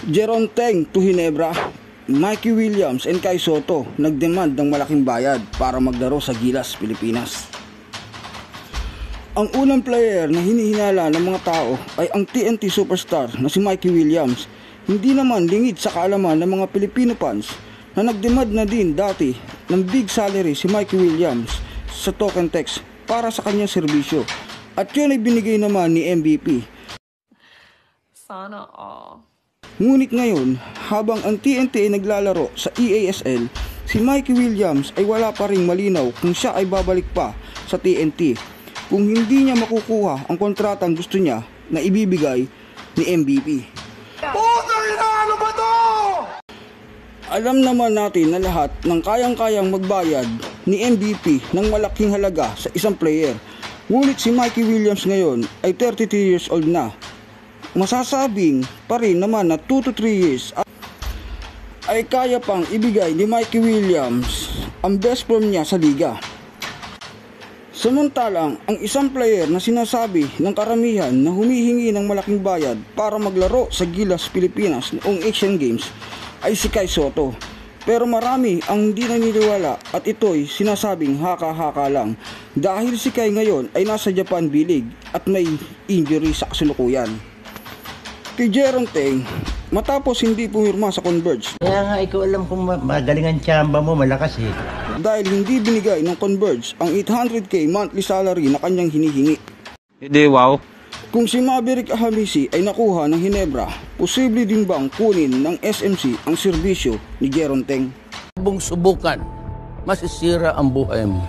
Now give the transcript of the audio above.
Jeron Teng to Ginebra, Mikey Williams and Kai Sotto nagdemand ng malaking bayad para maglaro sa Gilas, Pilipinas. Ang unang player na hinihinala ng mga tao ay ang TNT superstar na si Mikey Williams. Hindi naman lingid sa kaalaman ng mga Filipino fans na nagdemand na din dati ng big salary si Mikey Williams sa token text para sa kanyang serbisyo. At yun ay binigay naman ni MVP. Sana all. Ngunit ngayon, habang ang TNT ay naglalaro sa EASL, si Mikey Williams ay wala pa ring malinaw kung siya ay babalik pa sa TNT kung hindi niya makukuha ang kontratang gusto niya na ibibigay ni MVP. Ano ba to? Alam naman natin na lahat ng kayang-kayang magbayad ni MVP ng malaking halaga sa isang player. Ngunit si Mikey Williams ngayon ay 33 years old na. Masasabing pa rin naman na 2 to 3 years ay kaya pang ibigay ni Mikey Williams ang best form niya sa liga. Samantalang ang isang player na sinasabi ng karamihan na humihingi ng malaking bayad para maglaro sa Gilas, Pilipinas noong Asian Games ay si Kai Sotto. Pero marami ang hindi naniniwala at ito'y sinasabing haka-haka lang dahil si Kai ngayon ay nasa Japan B-League at may injury sa kasalukuyan. Kay Jeron Teng, matapos hindi pumirma sa Converge. Kaya nga ikaw alam kung magaling ang tsamba mo, malakas eh. Dahil hindi binigay ng Converge ang 800k monthly salary na kanyang hinihingi. Hindi, wow. Kung si Maverick Hamisi ay nakuha ng Ginebra, posible din bang kunin ng SMC ang serbisyo ni Jeron Teng? Subukan, masisira ang buhay mo.